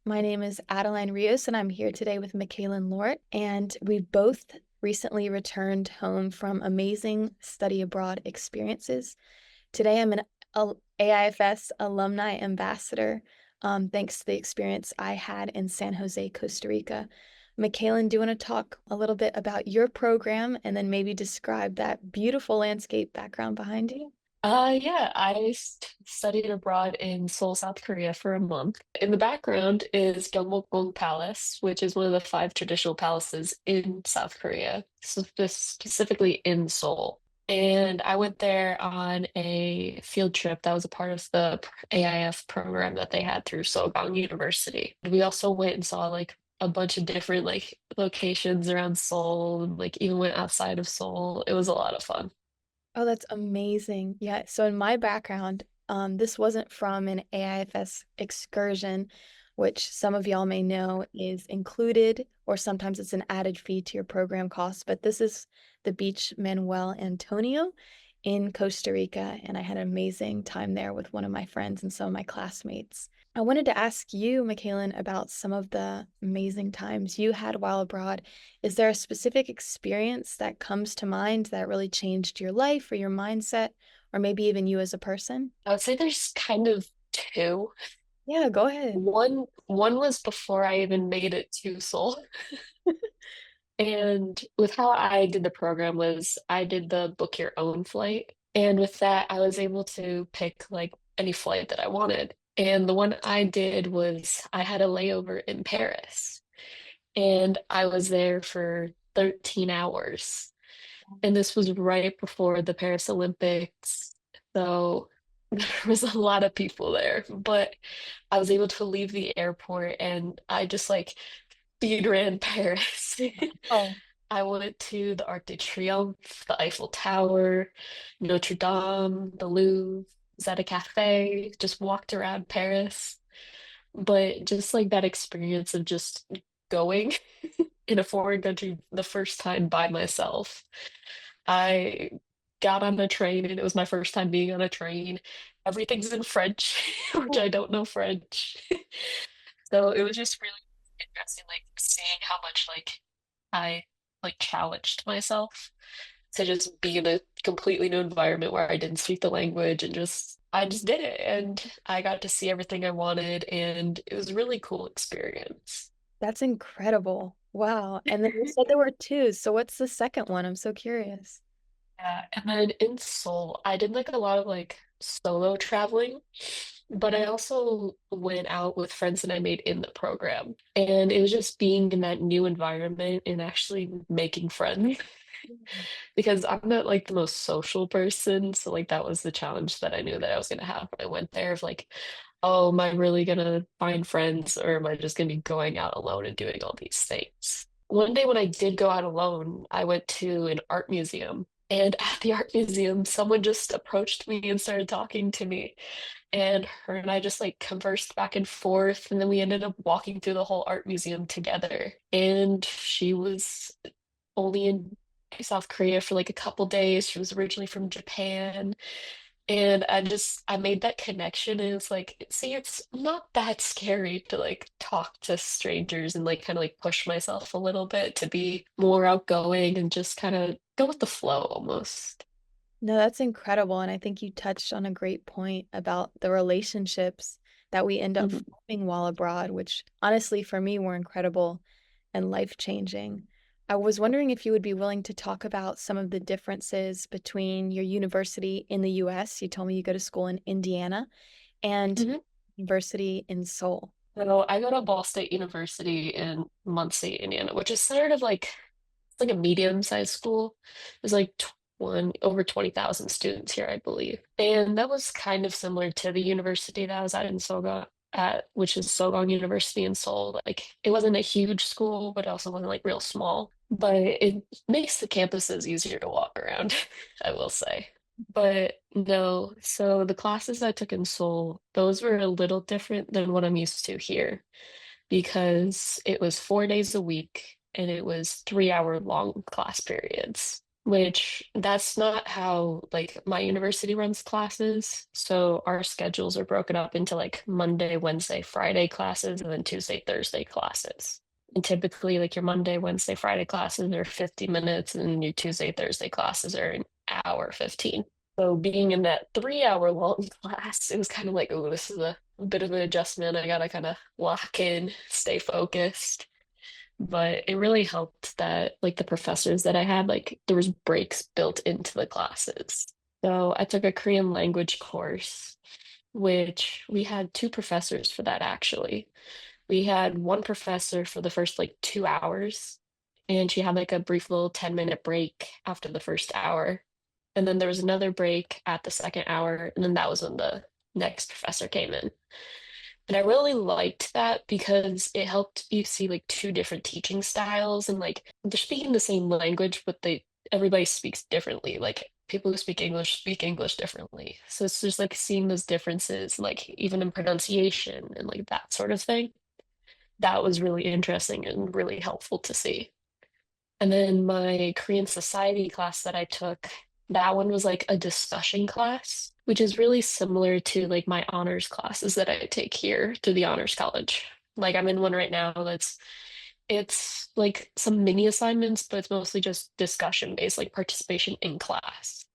My name is Adeline Rios, and I'm here today with McKailyn, and we both recently returned home from amazing study abroad experiences. Today, I'm an AIFS Alumni Ambassador, thanks to the experience I had in San Jose, Costa Rica. McKailyn, do you want to talk a little bit about your program and then maybe describe that beautiful landscape background behind you? Yeah, I studied abroad in Seoul, South Korea for a month. In the background is 𝗟𝗚𝗧𝗦 Palace, which is one of the five traditional palaces in South Korea, so specifically in Seoul. And I went there on a field trip that was a part of the AIF program that they had through Sogang University. We also went and saw like a bunch of different like locations around Seoul and like even went outside of Seoul. It was a lot of fun. Oh, that's amazing. Yeah, so in my background, this wasn't from an AIFS excursion, which some of y'all may know is included, or sometimes it's an added fee to your program costs. But this is the beach Manuel Antonio in Costa Rica, and I had an amazing time there with one of my friends and some of my classmates. I wanted to ask you, McKailyn, about some of the amazing times you had while abroad. Is there a specific experience that comes to mind that really changed your life or your mindset, or maybe even you as a person? I would say there's kind of two. Yeah, go ahead. One was before I even made it to Seoul. And with how I did the program was I did the book your own flight. And with that, I was able to pick like any flight that I wanted. And the one I did was I had a layover in Paris. And I was there for 13 hours. And this was right before the Paris Olympics. So there was a lot of people there, but I was able to leave the airport and I just like speed ran Paris. Oh, I went to the Arc de Triomphe, the Eiffel Tower, Notre Dame, the Louvre, 𝗟𝗘𝗧'𝗦, just walked around Paris. But just like that experience of just going in a foreign country the first time by myself. I got on a train and it was my first time being on a train. Everything's in French, which I don't know French. So it was just really interesting, like seeing how much like I like challenged myself to just be in a completely new environment where I didn't speak the language and just I just did it and I got to see everything I wanted and it was a really cool experience. that's incredible. Wow. And then you said there were two. So what's the second one? I'm so curious. Yeah, and then in Seoul, I did like a lot of like solo traveling, but I also went out with friends that I made in the program. And it was just being in that new environment and actually making friends because I'm not like the most social person. So like that was the challenge that I knew that I was gonna have when I went there of like, oh, am I really gonna find friends or am I just gonna be going out alone and doing all these things? One day when I did go out alone, I went to an art museum. And at the art museum, someone just approached me and started talking to me. And her and I just like conversed back and forth. And then we ended up walking through the whole art museum together. And she was only in South Korea for like a couple days. She was originally from Japan. And I made that connection and it's like, see, it's not that scary to like talk to strangers and like kind of like push myself a little bit to be more outgoing and just kind of go with the flow almost. No, that's incredible. And I think you touched on a great point about the relationships that we end up Mhm. forming while abroad, which honestly for me were incredible and life-changing. I was wondering if you would be willing to talk about some of the differences between your university in the US. You told me you go to school in Indiana and Mhm. university in Seoul. So I go to Ball State University in Muncie, Indiana, which is sort of like it's like a medium-sized school. There's like 20 over 20,000 students here, I believe. And that was kind of similar to the university that I was at in Soga at, which is Sogang University in Seoul. Like it wasn't a huge school, but it also wasn't like real small. But it makes the campuses easier to walk around, I will say. But no, so the classes I took in Seoul, those were a little different than what I'm used to here because it was 4 days a week and it was 3 hour long class periods. which that's not how like my university runs classes. So our schedules are broken up into like Monday, Wednesday, Friday classes, and then Tuesday, Thursday classes. And typically, like your Monday, Wednesday, Friday classes are 50 minutes, and your Tuesday, Thursday classes are an hour 15. So being in that 3 hour long class, it was kind of like, oh, this is a bit of an adjustment. I gotta kind of lock in, stay focused. But it really helped that like the professors that I had, like there was breaks built into the classes. So I took a Korean language course, which we had two professors for that actually. We had one professor for the first like 2 hours, and she had like a brief little 10-minute break after the first hour. And then there was another break at the second hour, and then that was when the next professor came in. And I really liked that because it helped you see like two different teaching styles and like they're speaking the same language, but everybody speaks differently. Like people who speak English differently. So it's just like seeing those differences, like even in pronunciation and like that sort of thing. That was really interesting and really helpful to see. And then my Korean society class that I took, that one was like a discussion class, which is really similar to like my honors classes that I take here through the honors college. Like I'm in one right now that's it's like some mini assignments, but it's mostly just discussion based, like participation in class.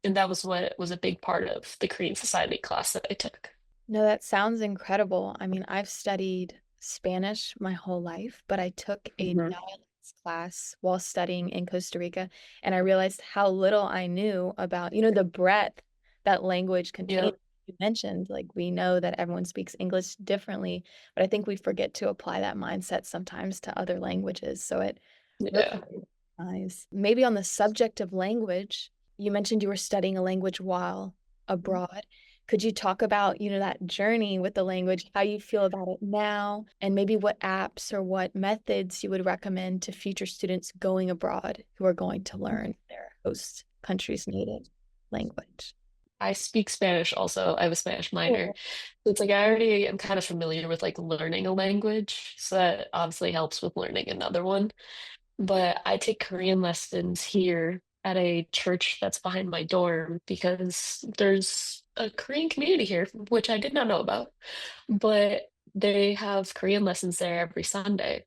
And that was what was a big part of the Korean society class that I took. No, that sounds incredible. I mean, I've studied Spanish my whole life, but I took a Hmm. dialects class while studying in Costa Rica, and I realized how little I knew about, the breadth that language Yeah. contains. You mentioned, like, we know that everyone speaks English differently, but I think we forget to apply that mindset sometimes to other languages. So it really Yeah. nice. Maybe on the subject of language, you mentioned you were studying a language while abroad. Could you talk about, that journey with the language, how you feel about it now, and maybe what apps or what methods you would recommend to future students going abroad who are going to learn their host country's native language? I speak Spanish also. I have a Spanish minor. Cool. So it's like I already am kind of familiar with like learning a language. So that obviously helps with learning another one. But I take Korean lessons here at a church that's behind my dorm because there's a Korean community here, which I did not know about. But they have Korean lessons there every Sunday.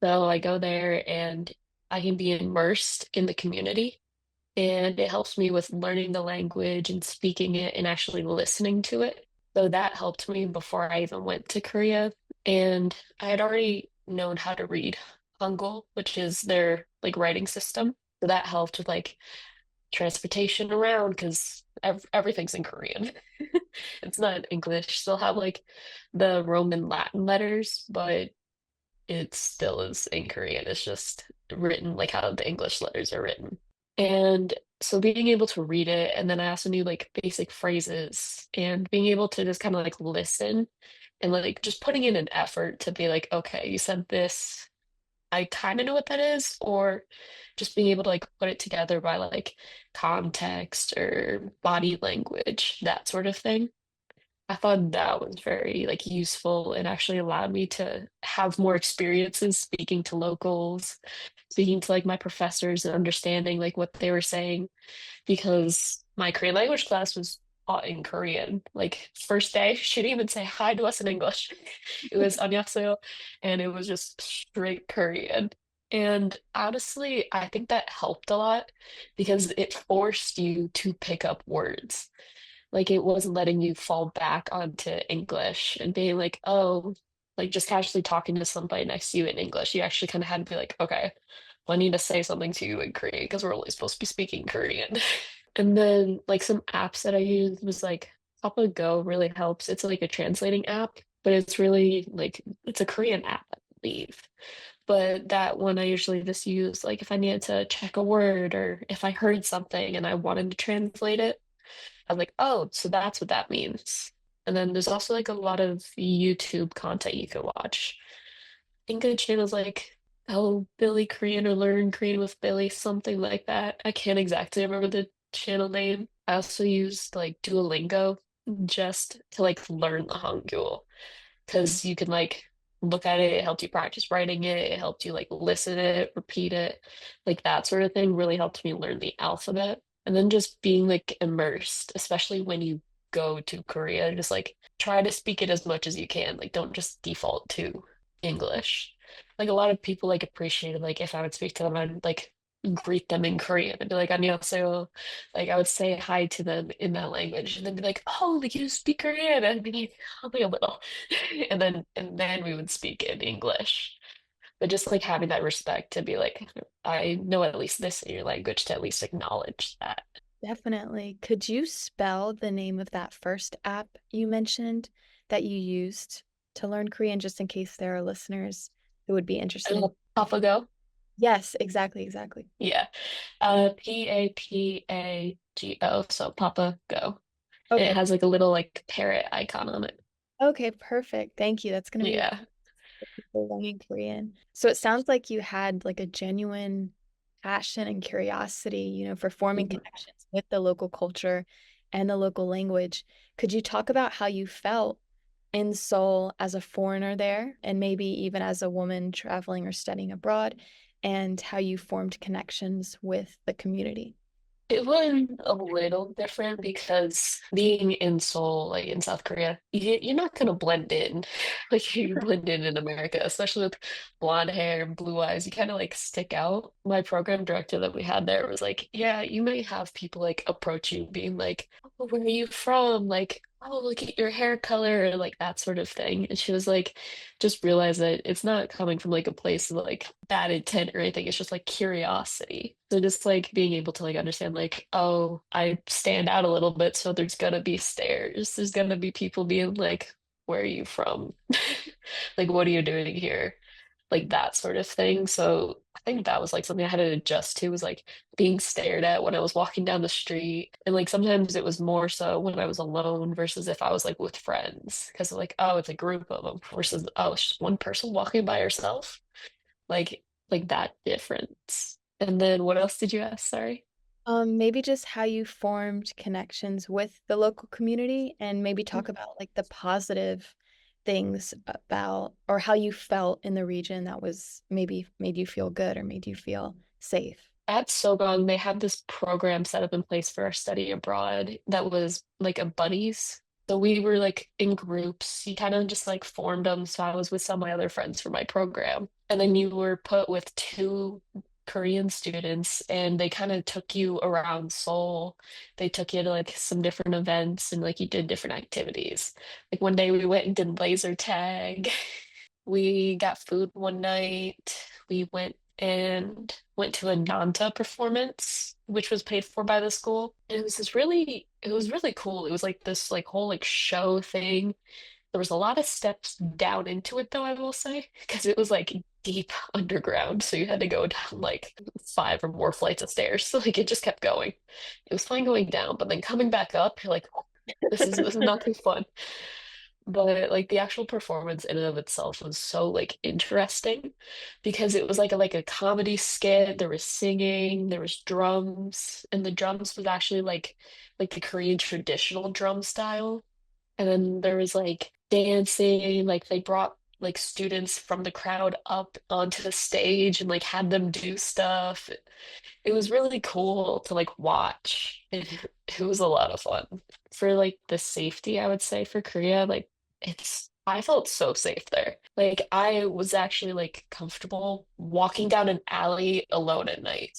So I go there and I can be immersed in the community. And it helps me with learning the language and speaking it and actually listening to it. So that helped me before I even went to Korea. And I had already known how to read Hangul, which is their like writing system. So that helped with like transportation around because everything's in Korean. It's not in English. Still have like the Roman Latin letters, but it still is in Korean. It's just written like how the English letters are written. And so being able to read it, and then I also knew like basic phrases and being able to just kind of like listen and like just putting in an effort to be like, okay, you said this. I kind of know what that is, or just being able to like put it together by like context or body language, that sort of thing. I thought that was very like useful and actually allowed me to have more experiences speaking to locals, speaking to like my professors and understanding like what they were saying because my Korean language class was taught in Korean. Like first day, she didn't even say hi to us in English. It was 𝗟𝗘𝗧𝗦 and it was just straight Korean. And honestly, I think that helped a lot because it forced you to pick up words. Like it wasn't letting you fall back onto English and being like, oh, like just casually talking to somebody next to you in English. You actually kind of had to be like, okay, well, I need to say something to you in Korean because we're only supposed to be speaking Korean. And then like some apps that I used was like Papa Go really helps. It's like a translating app, but it's really like it's a Korean app, I believe. But that one I usually just use like if I needed to check a word or if I heard something and I wanted to translate it. I was like, oh, so that's what that means. And then there's also like a lot of YouTube content you can watch. I think the channel's like, oh, Billy Korean or Learn Korean with Billy, something like that. I can't exactly remember the channel name. I also used like Duolingo just to like learn the Hangul because you can like look at it. It helped you practice writing it. It helped you like listen it, repeat it, like that sort of thing really helped me learn the alphabet. And then just being like immersed, especially when you go to Korea, just like try to speak it as much as you can. Like don't just default to English. Like a lot of people like appreciated like if I would speak to them, I'd like greet them in Korean and be like 안녕하세요. Like I would say hi to them in that language and then be like, oh, like you speak Korean. And I'd be like, only a little. And then we would speak in English. But just like having that respect to be like, I know at least this in your language to at least acknowledge that. Definitely. Could you spell the name of that first app you mentioned that you used to learn Korean, just in case there are listeners who would be interested in? AlphaGo. Yes, exactly, exactly. Yeah. PAPAGO. So Papa Go. And it Okay. has like a little like parrot icon on it. Okay, perfect. Thank you. That's going to be Yeah. people learning Korean. So it sounds like you had like a genuine passion and curiosity, for forming Mhm. connections with the local culture and the local language. Could you talk about how you felt in Seoul as a foreigner there, and maybe even as a woman traveling or studying abroad, and how you formed connections with the community? It was a little different because being in Seoul, like in South Korea, you're not gonna blend in like you blend in America, especially with blonde hair and blue eyes. You kind of like stick out. My program director that we had there was like, yeah, you might have people like approach you being like, oh, where are you from? Like, oh, look at your hair color, like that sort of thing. And she was like, just realize that it's not coming from like a place of like bad intent or anything. It's just like curiosity. So just like being able to like understand like, oh, I stand out a little bit, so there's gonna be stares. There's gonna be people being like, where are you from? Like, what are you doing here? Like that sort of thing. So I think that was like something I had to adjust to was like being stared at when I was walking down the street. And like sometimes it was more so when I was alone versus if I was like with friends. Because like, oh, it's a group of them versus oh, it's just one person walking by herself. Like that difference. And then what else did you ask? Sorry. Maybe just how you formed connections with the local community, and maybe talk about like the positive things about, or how you felt in the region that was maybe made you feel good or made you feel safe. At Sogang, they had this program set up in place for our study abroad that was like a buddies. So we were like in groups. You kind of just like formed them. So I was with some of my other friends for my program. And then you were put with two Korean students and they kind of took you around Seoul. They took you to like some different events and like you did different activities. Like one day we went and did laser tag. We got food one night. We went to a Nanta performance, which was paid for by the school. And it was really cool. It was like this like whole like show thing. There was a lot of steps down into it though, I will say, because it was like deep underground. So you had to go down like five or more flights of stairs. So like it just kept going. It was fine going down, but then coming back up, you're like, this is not too fun. But like the actual performance in and of itself was so like interesting because it was like a comedy skit. There was singing, there was drums, and the drums was actually like the Korean traditional drum style. And then there was like dancing, like they brought like students from the crowd up onto the stage and like had them do stuff. It was really cool to like watch. It was a lot of fun. For like the safety, I would say for Korea, like I felt so safe there. Like I was actually like comfortable walking down an alley alone at night,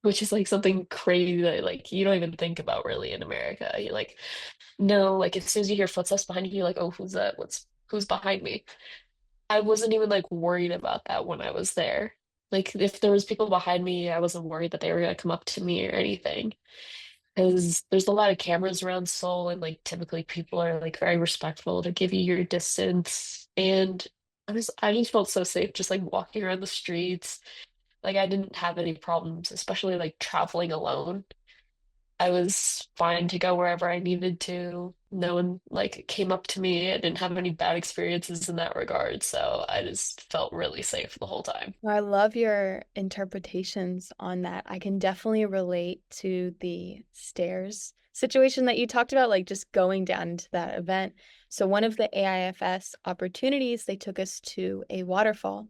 which is like something crazy that like you don't even think about really in America. You're like, no, like as soon as you hear footsteps behind you, you're like, oh, who's that? Who's behind me? I wasn't even like worried about that when I was there. Like if there was people behind me, I wasn't worried that they were gonna come up to me or anything. Because there's a lot of cameras around Seoul, and like typically people are like very respectful to give you your distance. And I just felt so safe just like walking around the streets. Like I didn't have any problems, especially like traveling alone. I was fine to go wherever I needed to. No one like came up to me. I didn't have any bad experiences in that regard, so I just felt really safe the whole time. I love your interpretations on that. I can definitely relate to the stairs situation that you talked about, like just going down into that event. So one of the AIFS opportunities, they took us to a waterfall.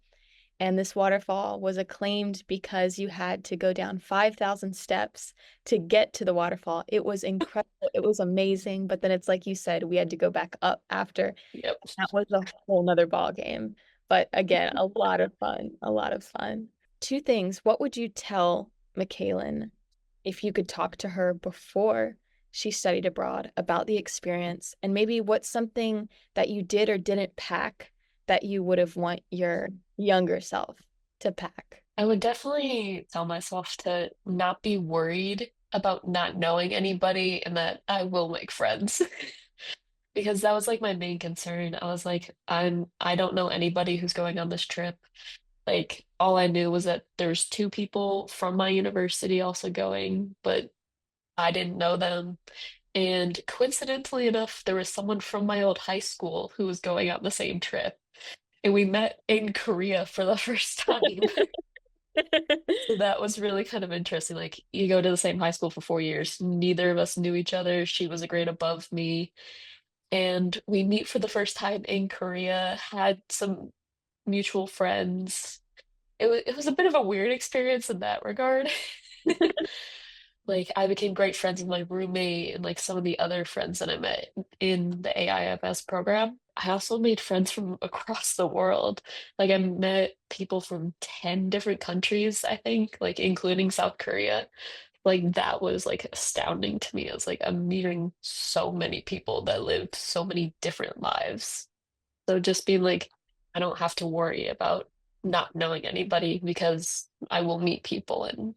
And this waterfall was acclaimed because you had to go down 5,000 steps to get to the waterfall. It was incredible. It was amazing. But then it's like you said, we had to go back up after. Yep. That was a whole nother ball game. But again, a lot of fun, a lot of fun. Two things. What would you tell McKailyn if you could talk to her before she studied abroad about the experience? And maybe what's something that you did or didn't pack that you would have want your younger self to pack? I would definitely tell myself to not be worried about not knowing anybody and that I will make friends. Because that was like my main concern. I was like, I don't know anybody who's going on this trip. Like all I knew was that there's two people from my university also going, but I didn't know them. And coincidentally enough, there was someone from my old high school who was going on the same trip. And we met in Korea for the first time. So that was really kind of interesting. Like you go to the same high school for 4 years. Neither of us knew each other. She was a grade above me. And we meet for the first time in Korea, had some mutual friends. It was a bit of a weird experience in that regard. Like I became great friends with my roommate and like some of the other friends that I met in the AIFS program. I also made friends from across the world. Like I met people from 10 different countries, I think, like including South Korea. Like that was like astounding to me. I was like, I'm meeting so many people that live so many different lives. So just being like, I don't have to worry about not knowing anybody because I will meet people and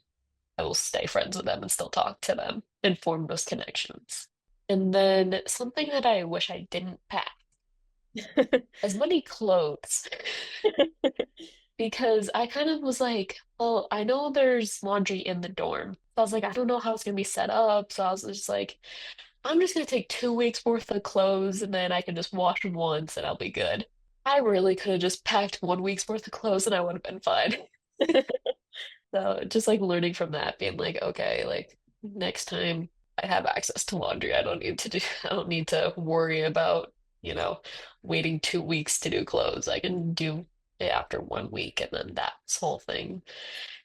I will stay friends with them and still talk to them and form those connections. And then something that I wish I didn't pack as many clothes because I kind of was like, well, I know there's laundry in the dorm. So I was like, I don't know how it's gonna be set up. So I was just like, I'm just gonna take 2 weeks worth of clothes and then I can just wash them once and I'll be good. I really could have just packed 1 week's worth of clothes and I would have been fine. So just like learning from that, being like, okay, like next time I have access to laundry, I don't need to worry about, you know, waiting 2 weeks to do clothes. I can do it after 1 week and then that's whole thing.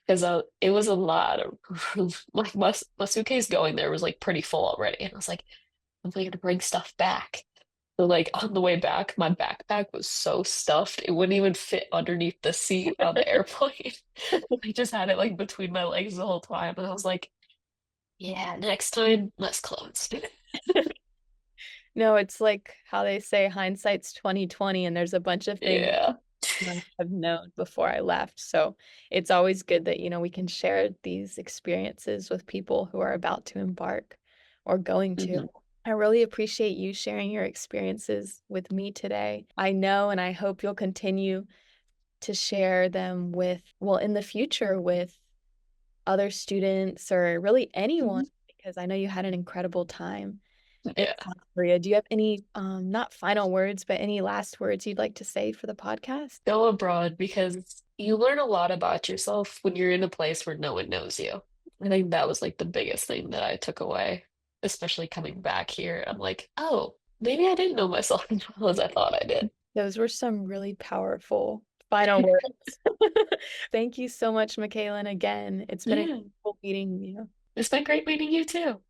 Because it was a lot of like my suitcase going there was like pretty full already. And I was like, I'm going to bring stuff back. So like on the way back, my backpack was so stuffed it wouldn't even fit underneath the seat on the airplane. I just had it like between my legs the whole time, and I was like, "Yeah, next time, less clothes." No, it's like how they say hindsight's 2020, and there's a bunch of things Yeah. I've known before I left. So it's always good that, we can share these experiences with people who are about to embark or going to. Mhm. I really appreciate you sharing your experiences with me today. I know and I hope you'll continue to share them with, well, in the future with other students or really anyone, Mhm. because I know you had an incredible time in Yeah. South Korea. Do you have any, not final words, but any last words you'd like to say for the podcast? Go abroad because you learn a lot about yourself when you're in a place where no one knows you. I think that was like the biggest thing that I took away, especially coming back here. I'm like, oh, maybe I didn't know myself as well as I thought I did. Those were some really powerful final words. Thank you so much, McKailyn, again. It's been Yeah. incredible meeting you. It's been great meeting you too.